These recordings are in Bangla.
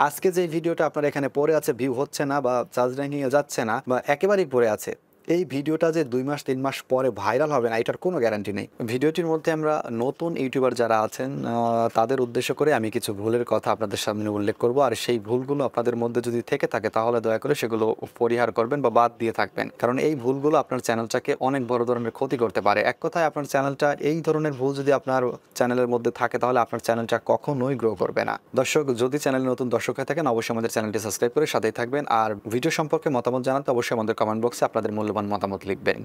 আজকে যে ভিডিওটা আপনার এখানে পড়ে আছে, ভিউ হচ্ছে না বা সার্চ র্যাঙ্কিং এ যাচ্ছে না বা একেবারেই পড়ে আছে, এই ভিডিওটা যে ২ মাস ৩ মাস পরে ভাইরাল হবে না এটার কোনো গ্যারান্টি নেই। ভিডিওটির মধ্যে আমরা নতুন ইউটিউবার যারা আছেন তাদের উদ্দেশ্য করে আমি কিছু ভুলের কথা আপনাদের সামনে উল্লেখ করব। আর সেই ভুলগুলো আপনাদের মধ্যে যদি থেকে থাকে তাহলে দয়া করে সেগুলো পরিহার করবেন বা বাদ দিয়ে থাকবেন। কারণ এই ভুলগুলো আপনার চ্যানেলটাকে অনেক বড় ধরনের ক্ষতি করতে পারে। এক কথায় আপনার চ্যানেলটা, এই ধরনের ভুল যদি আপনার চ্যানেলের মধ্যে থাকে তাহলে আপনার চ্যানেলটা কখনোই গ্রো করবে না। দর্শক, যদি চ্যানেলে নতুন দর্শক হয়ে থাকেন অবশ্যই আমাদের চ্যানেলটি সাবস্ক্রাইব করে সাথেই থাকবেন। আর ভিডিও সম্পর্কে মতামত জানাতে অবশ্যই আমাদের কমেন্ট বক্সে আপনাদের মূল্যবান মতামত লিখবেন।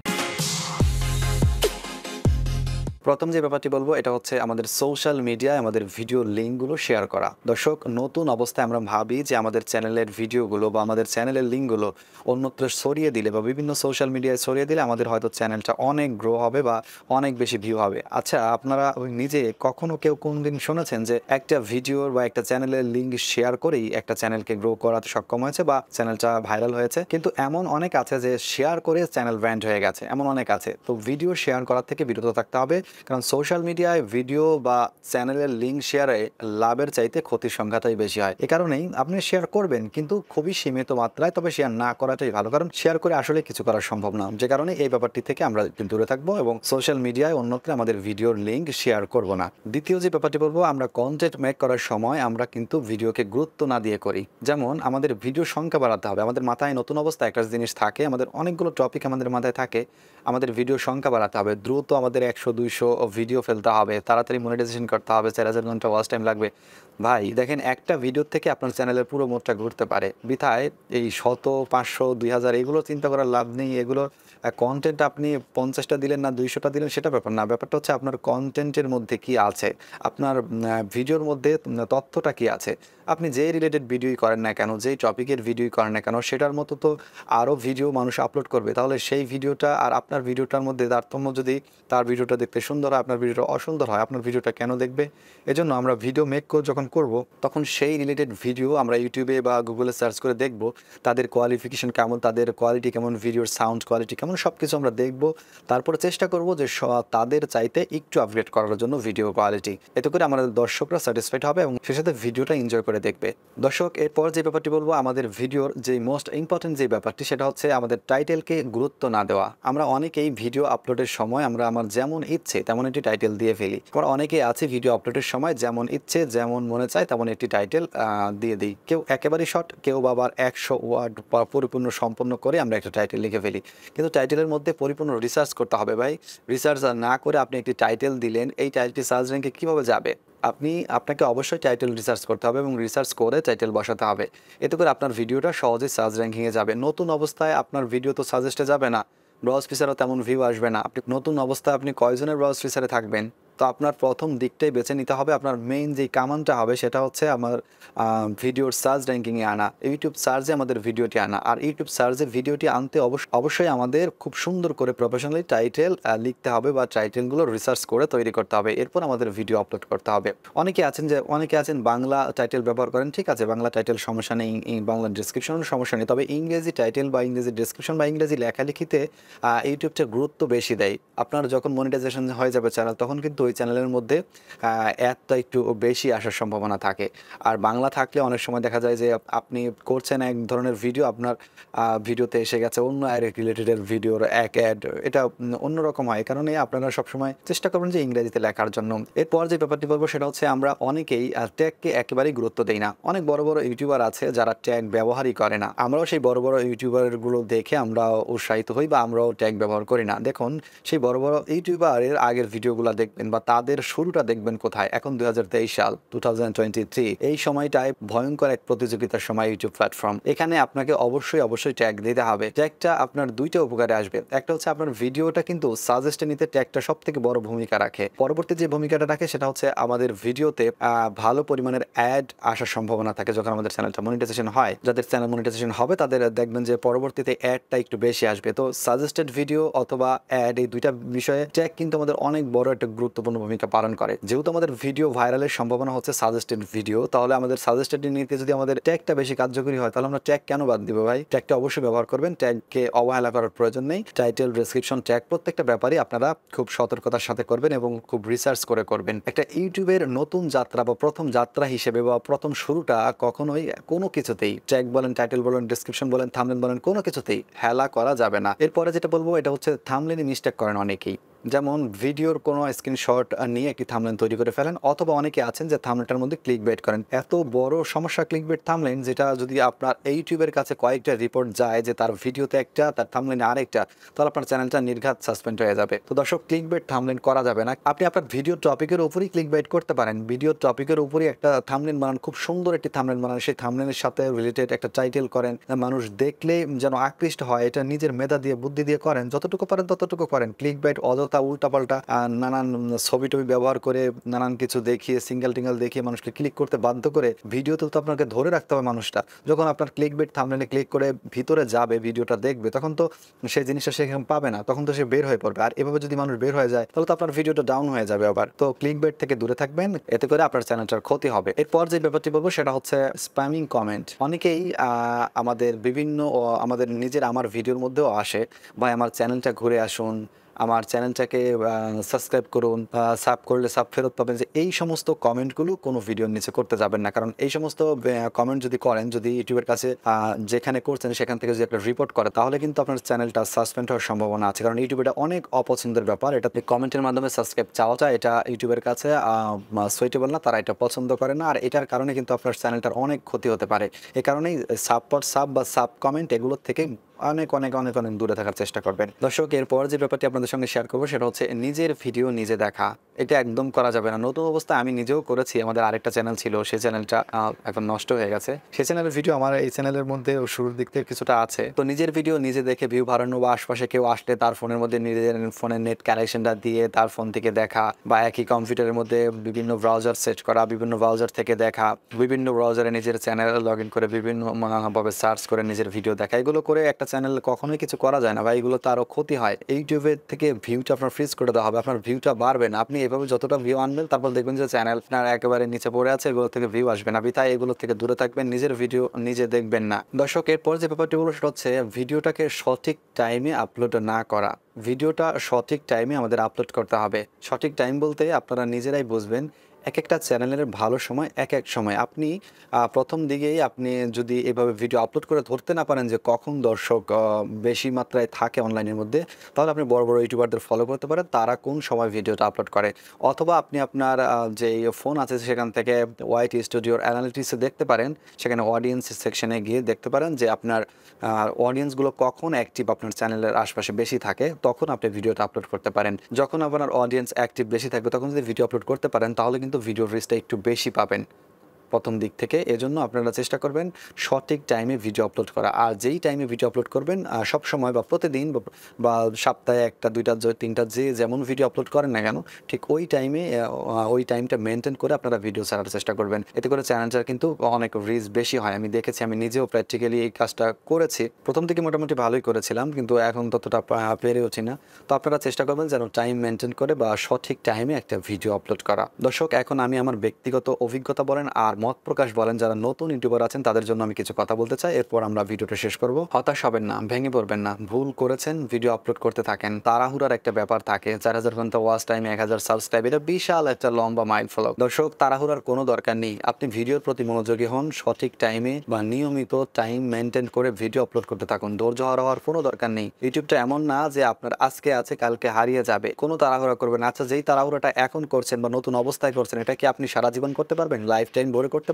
প্রথম যে ব্যাপারটি বলবো এটা হচ্ছে আমাদের সোশ্যাল মিডিয়ায় আমাদের ভিডিও লিঙ্কগুলো শেয়ার করা। দর্শক, নতুন অবস্থায় আমরা ভাবি যে আমাদের চ্যানেলের ভিডিওগুলো বা আমাদের চ্যানেলের লিঙ্কগুলো অন্যত্র ছড়িয়ে দিলে বা বিভিন্ন সোশ্যাল মিডিয়ায় ছড়িয়ে দিলে আমাদের হয়তো চ্যানেলটা অনেক গ্রো হবে বা অনেক বেশি ভিউ হবে। আচ্ছা, আপনারা নিজে কখনো কেউ কোনদিন শুনেছেন যে একটা ভিডিওর বা একটা চ্যানেলের লিঙ্ক শেয়ার করেই একটা চ্যানেলকে গ্রো করাতে সক্ষম হয়েছে বা চ্যানেলটা ভাইরাল হয়েছে? কিন্তু এমন অনেক আছে যে শেয়ার করে চ্যানেল ব্র্যান্ড হয়ে গেছে, এমন অনেক আছে। তো ভিডিও শেয়ার করার থেকে বিরত থাকতে হবে, কারণ সোশ্যাল মিডিয়ায় ভিডিও বা চ্যানেলের লিঙ্ক শেয়ারে লাভের চাইতে ক্ষতির সংখ্যাটাই বেশি হয়। এ কারণেই আপনি শেয়ার করবেন কিন্তু খুবই সীমিত মাত্রায়, তবে শেয়ার না করাটাই ভালো, কারণ শেয়ার করে আসলে কিছু করা সম্ভব না। যে কারণে এই ব্যাপারটি থেকে আমরা দূরে থাকবো এবং সোশ্যাল মিডিয়ায় অন্যত্র আমাদের ভিডিওর লিঙ্ক শেয়ার করব না। দ্বিতীয় যে ব্যাপারটি বলবো, আমরা কন্টেন্ট মেক করার সময় আমরা কিন্তু ভিডিওকে গুরুত্ব না দিয়ে করি। যেমন আমাদের ভিডিও সংখ্যা বাড়াতে হবে। আমাদের মাথায় নতুন অবস্থায় একটা জিনিস থাকে, আমাদের অনেকগুলো টপিক আমাদের মাথায় থাকে, আমাদের ভিডিও সংখ্যা বাড়াতে হবে, দ্রুত আমাদের ১০০-২০০ ভিডিও ফেলতে হবে, তাড়াতাড়ি মনিটাইজেশন করতে হবে, ৪,০০০ ঘন্টা ওয়াচ টাইম লাগবে। ভাই দেখেন, একটা ভিডিও থেকে আপনার চ্যানেলের পুরো মোডটা ঘুরতে পারে। বিধায় এই ১০০, ৫০০, ২,০০০ এগুলো চিন্তা করার লাভ নেই। এগুলো কন্টেন্ট আপনি ৫০টা দিলেন না ২০০টা দিলেন সেটা ব্যাপার না। ব্যাপারটা হচ্ছে আপনার কন্টেন্টের মধ্যে কি আছে, আপনার ভিডিওর মধ্যে তথ্যটা কি আছে। আপনি যেই রিলেটেড ভিডিওই করেন না কেন, যেই টপিকের ভিডিওই করেন না কেন, সেটার মতো তো আরও ভিডিও মানুষ আপলোড করবে। তাহলে সেই ভিডিওটা আর আপনার ভিডিওটার মধ্যে তারতম্য যদি তার ভিডিওটা দেখতে সুন্দর হয়, আপনার ভিডিওটা অসুন্দর হয়, আপনার ভিডিওটা কেন দেখবে? এজন্য আমরা ভিডিও মেক যখন করব তখন সেই রিলেটেড ভিডিও আমরা ইউটিউবে বা গুগলে সার্চ করে দেখব, তাদের কোয়ালিফিকেশন কেমন, তাদের কোয়ালিটি কেমন, ভিডিওর সাউন্ড কোয়ালিটি কেমন, সব কিছু আমরা দেখব। তারপরে চেষ্টা করব যে তাদের চাইতে একটু আপগ্রেড করার জন্য ভিডিও কোয়ালিটি। এতে করে আমাদের দর্শকরা স্যাটিসফাইড হবে এবং সে সাথে ভিডিওটা এনজয় করে দেখবে। দর্শক, এরপর যে ব্যাপারটি বলবো, আমাদের ভিডিওর যে মোস্ট ইম্পর্টেন্ট যে ব্যাপারটি সেটা হচ্ছে আমাদের টাইটেলকে গুরুত্ব না দেওয়া। আমরা অনেকেই ভিডিও আপলোডের সময় আমরা আমার যেমন ইচ্ছে তেমন একটি টাইটেল দিয়ে ফেলি। আমরা অনেকেই আছে ভিডিও আপলোডের সময় যেমন ইচ্ছে যেমন মনে চায় তেমন একটি টাইটেল দিয়ে দিই। কেউ একেবারেই শর্ট, কেউ আবার ১০০ ওয়ার্ড পরিপূর্ণ সম্পন্ন করে আমরা একটা টাইটেল লিখে ফেলি। কিন্তু টাইটেলের মধ্যে পরিপূর্ণ রিসার্চ করতে হবে ভাই। রিসার্চ না করে আপনি একটি টাইটেল দিলেন, এই টাইটেলটি সার্চ র্যাঙ্কে কীভাবে যাবে? আপনাকে অবশ্যই টাইটেল রিসার্চ করতে হবে এবং রিসার্চ করে টাইটেল বসাতে হবে। এতে করে আপনার ভিডিওটা সহজেই সার্চ র্যাঙ্কিংয়ে যাবে। নতুন অবস্থায় আপনার ভিডিও তো সাজেস্টে যাবে না, ব্রাউজ ফিচারও তেমন ভিউ আসবে না। আপনি নতুন অবস্থায় আপনি কয়জনের ব্রাউজ ফিচারে থাকবেন? তো আপনার প্রথম দিকটাই বেছে নিতে হবে। আপনার মেইন যেই কামানটা হবে সেটা হচ্ছে আমার ভিডিওর সার্চ র্যাঙ্কিংয়ে আনা, ইউটিউব সার্চে আমাদের ভিডিওটি আনা। আর ইউটিউব সার্চে ভিডিওটি আনতে অবশ্যই আমাদের খুব সুন্দর করে প্রফেশনালি টাইটেল লিখতে হবে বা টাইটেলগুলো রিসার্চ করে তৈরি করতে হবে। এরপর আমাদের ভিডিও আপলোড করতে হবে। অনেকে আছেন বাংলা টাইটেল ব্যবহার করেন, ঠিক আছে, বাংলা টাইটেল সমস্যা নেই, বাংলা ডিসক্রিপশনের সমস্যা নেই, তবে ইংরেজি টাইটেল বা ইংরেজি ডিসক্রিপশন বা ইংরেজি লেখালেখিতে ইউটিউবটা গুরুত্ব বেশি দেয়। আপনার যখন মনিটাইজেশন হয়ে যাবে চ্যানেল, তখন কিন্তু ওই চ্যানেলের মধ্যে অ্যাডটা একটু বেশি আসার সম্ভাবনা থাকে। আর বাংলা থাকলে অনেক সময় দেখা যায় যে আপনি করছেন এক ধরনের ভিডিও, আপনার ভিডিওতে এসে গেছে অন্য রিলেটেডের ভিডিওর এক অ্যাড, এটা অন্যরকম হয়। এই কারণে আপনারা সবসময় চেষ্টা করবেন যে ইংরেজিতে লেখার জন্য। এরপর যে ব্যাপারটি বলবো সেটা হচ্ছে আমরা অনেকেই ট্যাগকে একেবারেই গুরুত্ব দেই না। অনেক বড় বড় ইউটিউবার আছে যারা ট্যাগ ব্যবহারই করে না। আমরাও সেই বড় বড় ইউটিউবারগুলো দেখে আমরা উৎসাহিত হই বা আমরাও ট্যাগ ব্যবহার করি না। দেখুন, সেই বড় বড় ইউটিউবারের আগের ভিডিওগুলো দেখবেন বা তাদের শুরুটা দেখবেন কোথায়। এখন ২০২৩ সাল 2023, এই সময়টায় ভয়ঙ্কর এক প্রতিযোগিতার সময় ইউটিউব প্ল্যাটফর্ম। এখানে আপনাকে অবশ্যই ট্যাগ দিতে হবে। ট্যাগটা আপনার দুইটা উপকারে আসবে। একটা হচ্ছে আপনার ভিডিওটা কিন্তু সাজেস্টে নিতে ট্যাগটা সব থেকে বড় ভূমিকা রাখে। পরবর্তী যে ভূমিকাটা রাখে সেটা হচ্ছে আমাদের ভিডিওতে ভালো পরিমাণের অ্যাড আসার সম্ভাবনা থাকে যখন আমাদের চ্যানেলটা মনিটাইজেশন হয়। যাদের চ্যানেল মনিটাইজেশন হবে তাদের দেখবেন যে পরবর্তীতে অ্যাডটা একটু বেশি আসবে। তো সাজেস্টেড ভিডিও অথবা অ্যাড, এই দুইটা বিষয়ে ট্যাগ কিন্তু আমাদের অনেক বড় একটা গুরুত্বপূর্ণ গুরুত্বপূর্ণ ভূমিকা পালন করে। যেহেতু আমাদের ভিডিও ভাইরালের সম্ভাবনা হচ্ছে সাজেস্টেড ভিডিও, তাহলে আমাদের সাজেস্টেড নিতে যদি আমাদের ট্যাগটা বেশি কার্যকরী হয়, তাহলে আমরা ট্যাগ কেন বাদ দিব ভাই? ট্যাগটা অবশ্যই ব্যবহার করবেন, ট্যাগকে অবহেলা করার প্রয়োজন নেই। টাইটেল, ডেসক্রিপশন, ট্যাগ প্রত্যেকটা ব্যাপারই আপনারা খুব সতর্কতার সাথে করবেন এবং খুব রিসার্চ করে করবেন। একটা ইউটিউবের নতুন যাত্রা বা প্রথম যাত্রা হিসেবে বা প্রথম শুরুটা কখনোই কোনো কিছুতেই ট্যাগ বলেন, টাইটেল বলেন, ডেসক্রিপশন বলেন, থাম্বনেল বলেন, কোনো কিছুতেই হেলা করা যাবে না। এরপরে যেটা বলবো এটা হচ্ছে থাম্বনেলে মিস্টেক করেন অনেকেই। যেমন ভিডিওর কোনো স্ক্রিনশট নিয়ে একটি থাম্বনেল তৈরি করে ফেলেন, অথবা অনেকে আছেন যে থাম্বনেলটার মধ্যে ক্লিকবেট করেন। এত বড় সমস্যা ক্লিকবেট থাম্বনেল, যেটা যদি আপনার ইউটিউবের কাছে কয়েকটা রিপোর্ট যায় যে তার ভিডিওতে একটা, তার থাম্বনেলে আরেকটা, তাহলে আপনার চ্যানেলটা নির্ঘাত সাসপেন্ড হয়ে যাবে। তো দর্শক, ক্লিকবেট থাম্বনেল করা যাবে না। আপনি আপনার ভিডিও টপিকের উপরই ক্লিকবেট করতে পারেন। ভিডিও টপিকের উপরই একটা থাম্বনেল বানান, খুব সুন্দর একটি থাম্বনেল বানান, সেই থাম্বনেলের সাথে রিলেটেড একটা টাইটেল করেন, মানুষ দেখলে যেন আকৃষ্ট হয়। এটা নিজের মেধা দিয়ে, বুদ্ধি দিয়ে করেন, যতটুকু পারেন ততটুকু করেন। ক্লিকবেট অযথা উল্টাপাল্টা নানান ছবি টবি ব্যবহার করে, নানান কিছু দেখিয়ে, সিঙ্গেল টিঙ্গেল দেখিয়ে মানুষকে ক্লিক করতে বাধ্য করে, ভিডিওতে তো আপনাকে ধরে রাখতে হবে মানুষটা। যখন আপনার ক্লিকবেট থাম্বনেলে ক্লিক করে ভিতরে যাবে, ভিডিওটা দেখবে, তখন তো সেই জিনিসটা সেখানে পাবে না, তখন তো সে বের হয়ে পড়বে। আর এভাবে যদি মানুষ বের হয়ে যায়, তাহলে তো আপনার ভিডিওটা ডাউন হয়ে যাবে আবার। তো ক্লিকবেট থেকে দূরে থাকবেন, এতে করে আপনার চ্যানেলটার ক্ষতি হবে। এরপর যে ব্যাপারটি বলবো সেটা হচ্ছে স্প্যামিং কমেন্ট। অনেকেই আমাদের বিভিন্ন আমাদের নিজের, আমার ভিডিওর মধ্যেও আসে, ভাই আমার চ্যানেলটা ঘুরে আসুন, আমার চ্যানেলটাকে সাবস্ক্রাইব করুন, সাব করলে সাব ফেরত পাবেন, যে এই সমস্ত কমেন্টগুলো কোনো ভিডিওর নিচে করতে যাবেন না। কারণ এই সমস্ত কমেন্ট যদি করেন, যদি ইউটিউবের কাছে যেখানে করছেন সেখান থেকে যদি একটা রিপোর্ট করে, তাহলে কিন্তু আপনার চ্যানেলটা সাসপেন্ড হওয়ার সম্ভাবনা আছে। কারণ ইউটিউব এটা অনেক অপছন্দের ব্যাপার, এটা কমেন্টের মাধ্যমে সাবস্ক্রাইব চাওয়াটা, এটা ইউটিউবের কাছে সুইটেবল না, তারা এটা পছন্দ করে না। আর এটার কারণে কিন্তু আপনার চ্যানেলটার অনেক ক্ষতি হতে পারে। এই কারণেই সাব বা সাব কমেন্ট এগুলোর থেকে অনেক অনেক অনেক অনেক দূরে থাকার চেষ্টা করবেন। দর্শক, এরপর যে ব্যাপারটি আপনাদের সঙ্গে শেয়ার করবো সেটা হচ্ছে নিজের ভিডিও নিজে দেখা। এটা একদম করা যাবে না। নতুন অবস্থায় আমি নিজেও করেছি, আমাদের আরেকটা চ্যানেল ছিল, সেই চ্যানেলটা এখন নষ্ট হয়ে গেছে। সেই চ্যানেলের ভিডিও আমার এই চ্যানেলের মধ্যে শুরুর দিক থেকে কিছুটা আছে। তো নিজের ভিডিও নিজে দেখে ভিউ বাড়ানো, বা আশপাশে কেউ আসলে তার ফোনের মধ্যে নিজের ফোনের নেট কানেকশনটা দিয়ে তার ফোন থেকে দেখা, বা একই কম্পিউটারের মধ্যে বিভিন্ন ব্রাউজার সেট করা, বিভিন্ন ব্রাউজার থেকে দেখা, বিভিন্ন ব্রাউজারে নিজের চ্যানেল লগ ইন করে বিভিন্নভাবে সার্চ করে নিজের ভিডিও দেখা, এগুলো করে একটা চ্যানেল কখনোই কিছু করা যায় না ভাই। এগুলো তো আরও ক্ষতি হয়। ইউটিউবের থেকে ভিউটা আপনার ফ্রিজ করে দেওয়া হবে, আপনার ভিউটা বাড়বে না। আপনি এভাবে যতটা ভিউ আনবেন, তারপর দেখবেন যে চ্যানেল আপনার একেবারে নিচে পড়ে আছে, এগুলো থেকে ভিউ আসবে না। তাই এগুলো থেকে দূরে থাকবেন, নিজের ভিডিও নিজে দেখবেন না। দর্শক, এরপর যে ব্যাপারটি বলো সেটা হচ্ছে ভিডিওটাকে সঠিক টাইমে আপলোড না করা। ভিডিওটা সঠিক টাইমে আমাদের আপলোড করতে হবে। সঠিক টাইম বলতে আপনারা নিজেরাই বুঝবেন, এক একটা চ্যানেলের ভালো সময় এক এক সময়। আপনি প্রথম দিকেই আপনি যদি এভাবে ভিডিও আপলোড করে ধরতে না পারেন যে কখন দর্শক বেশি মাত্রায় থাকে অনলাইনের মধ্যে, তাহলে আপনি বড় বড় ইউটিউবারদের ফলো করতে পারেন, তারা কোন সময় ভিডিওটা আপলোড করে। অথবা আপনি আপনার যে ফোন আছে সেখান থেকে ওয়াইট স্টুডিওর অ্যানালিটিক্সে দেখতে পারেন, সেখানে অডিয়েন্স সেকশনে গিয়ে দেখতে পারেন যে আপনার অডিয়েন্সগুলো কখন অ্যাক্টিভ আপনার চ্যানেলের আশপাশে বেশি থাকে, তখন আপনি ভিডিওটা আপলোড করতে পারেন। যখন আপনার অডিয়েন্স অ্যাক্টিভ বেশি থাকবে, তখন যদি ভিডিও আপলোড করতে পারেন, তাহলে কিন্তু ভিডিও রিচটা একটু বেশি পাবেন প্রথম দিক থেকে। এজন্য আপনারা চেষ্টা করবেন সঠিক টাইমে ভিডিও আপলোড করা। আর যেই টাইমে ভিডিও আপলোড করবেন, সব সময় বা প্রতিদিন বা সপ্তাহে একটা, দুইটা, তিনটা, যে যেমন ভিডিও আপলোড করেন না কেন, ঠিক ওই টাইমে ওই টাইমটা মেনটেন করে আপনারা ভিডিও ছাড়ার চেষ্টা করবেন। এতে করে চ্যানেলটার কিন্তু অনেক রিচ বেশি হয়। আমি দেখেছি, আমি নিজেও প্র্যাকটিক্যালি এই কাজটা করেছি। প্রথম থেকে মোটামুটি ভালোই করেছিলাম, কিন্তু এখন ততটা পেরে উঠি না। তো আপনারা চেষ্টা করবেন যেন টাইম মেনটেন করে বা সঠিক টাইমে একটা ভিডিও আপলোড করা। দর্শক, এখন আমি আমার ব্যক্তিগত অভিজ্ঞতা বলেন আর মত প্রকাশ বলেন, যারা নতুন ইউটিউবার আছেন তাদের জন্য আমি কিছু কথা বলতে চাই, এরপর আমরা ভিডিওটা শেষ করব। হতাশ হবেন না, ভেঙে পড়বেন না। ভুল করেছেন, ভিডিও আপলোড করতে থাকেন। তাড়াহুড়ার একটা ব্যাপার থাকে। 4000 ঘন্টা ওয়াচ টাইম, 1000 সাবস্ক্রাইব, এটা বিশাল একটা লম্বা মাইল ফলক। দর্শক, তাড়াহুড়ার কোনো দরকার নেই। আপনি ভিডিওর প্রতি মনোযোগী হন, সঠিক টাইমে বা নিয়মিত টাইম মেনটেন করে ভিডিও আপলোড করতে থাকুন। ধৈর্য হারাবার কোনো দরকার নেই। ইউটিউবটা এমন না যে আপনার আজকে আছে কালকে হারিয়ে যাবে। কোনো তাড়াহুড়া করবেন। আচ্ছা, যেই তাড়াহুড়াটা এখন করছেন বা নতুন অবস্থায় করছেন, এটা কি আপনি সারা জীবন করতে পারবেন? লাইফ টাইম ধরে করতে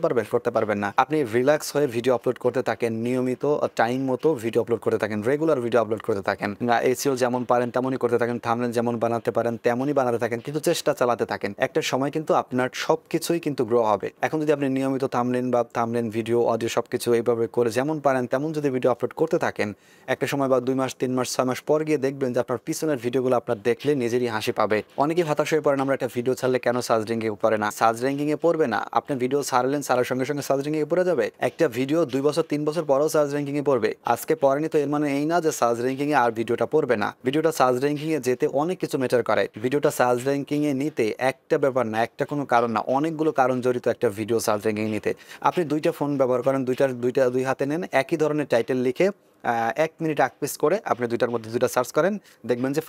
পারবেন না। আপনি রিল্যাক্স হয়ে ভিডিও আপলোড করতে থাকেন, নিয়মিত টাইম মতো ভিডিও আপলোড করতে থাকেন, রেগুলার ভিডিও আপলোড করতে থাকেন। এসইও যেমন পারেন তেমনই করতে থাকেন, থাম্বনেল যেমন বানাতে পারেন তেমনই বানাতে থাকেন, কিন্তু চেষ্টা চালাতে থাকেন। একটা সময় কিন্তু আপনার সবকিছুই কিন্তু গ্রো হবে। এখন যদি আপনি নিয়মিত থাম্বনেল ভিডিও, অডিও সবকিছু এইভাবে করে যেমন পারেন তেমন যদি ভিডিও আপলোড করতে থাকেন, একটা সময় বা 2 মাস, 3 মাস, 6 মাস পর গিয়ে দেখবেন যে আপনার পিছনের ভিডিওগুলো আপনার দেখলে নিজেরই হাসি পাবে। অনেকেই হতাশ হয়ে পড়েন, আমরা একটা ভিডিও ছাড়লে কেন সার্চ র্যাঙ্কিং এ পড়ে না? সার্চ র্যাঙ্কিং এ পড়বে না। আপনি ভিডিও ছাড়বেন ছাড়লেন, ছাড়ার সঙ্গে সঙ্গে সার্চ র্যাঙ্কিংয়ে পড়ে যাবে? একটা ভিডিও 2 বছর 3 বছর পরেও সার্চ র্যাঙ্কিংয়ে পড়বে। আজকে পড়েনি তো এর মানে এই না যে সার্চ র্যাঙ্কিংয়ে আর ভিডিওটা পড়বে না। ভিডিওটা সার্চ র্যাঙ্কিংয়ে যেতে অনেক কিছু ম্যাটার করে। ভিডিওটা সার্চ র্যাঙ্কিংয়ে নিতে একটা ব্যাপার না, একটা কোনো কারণ না, অনেকগুলো কারণ জড়িত একটা ভিডিও সার্চ র্যাঙ্কিংয়ে নিতে। আপনি 2টা ফোন ব্যবহার করেন, দুই হাতে নেন, একই ধরনের টাইটেল লিখে 1 মিনিট পেজ করে আপনি 2টার মধ্যে 2টা সার্চ করেন, দেখবেন যে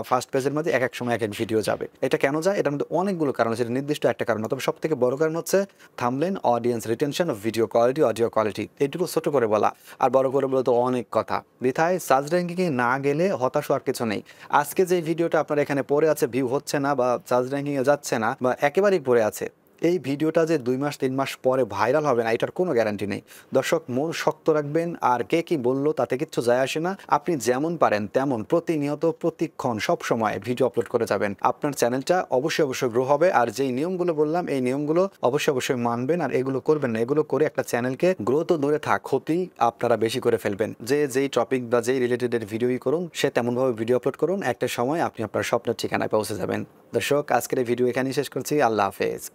ফার্স্ট পেজের মধ্যে এক সময় এক ভিডিও যাবে। এটা কেন যায়? এটার মধ্যে অনেকগুলো কারণ আছে, এটা নির্দিষ্ট একটা কারণ না। তবে সবথেকে বড় কারণ হচ্ছে thumbnail, audience retention, video quality, audio quality. এইটুকু ছোট করে বলা, আর বড় করে বলে তো অনেক কথা। বৃথায় সার্চ র্যাঙ্কিংয়ে না গেলে হতাশ হওয়ার কিছু নেই। আজকে যে ভিডিওটা আপনার এখানে পড়ে আছে, ভিউ হচ্ছে না বা সার্চ র্যাঙ্কিংয়ে যাচ্ছে না বা একেবারেই পড়ে আছে, এই ভিডিওটা যে 2 মাস 3 মাস পরে ভাইরাল হবে না, এটার কোনো গ্যারান্টি নেই। দর্শক, মন শক্ত রাখবেন, আর কে কি বললো তাতে কিচ্ছু যায় আসে না। আপনি যেমন পারেন তেমন প্রতিনিয়ত, প্রতিক্ষণ, সব সময় ভিডিও আপলোড করে যাবেন। আপনার চ্যানেলটা অবশ্যই গ্রো হবে। আর যেই নিয়মগুলো বললাম, এই নিয়মগুলো অবশ্যই মানবেন, আর এগুলো করবেন না। এগুলো করে একটা চ্যানেলকে গ্রো তো দূরে থাক, ক্ষতি আপনারা বেশি করে ফেলবেন। যেই টপিক বা যেই রিলেটেড ভিডিওই করুন, সে তেমনভাবে ভিডিও আপলোড করুন, একটা সময় আপনি আপনার স্বপ্নের ঠিকানায় পৌঁছে যাবেন। দর্শক, আজকের এই ভিডিও এখানেই শেষ করছি। আল্লাহ হাফেজ।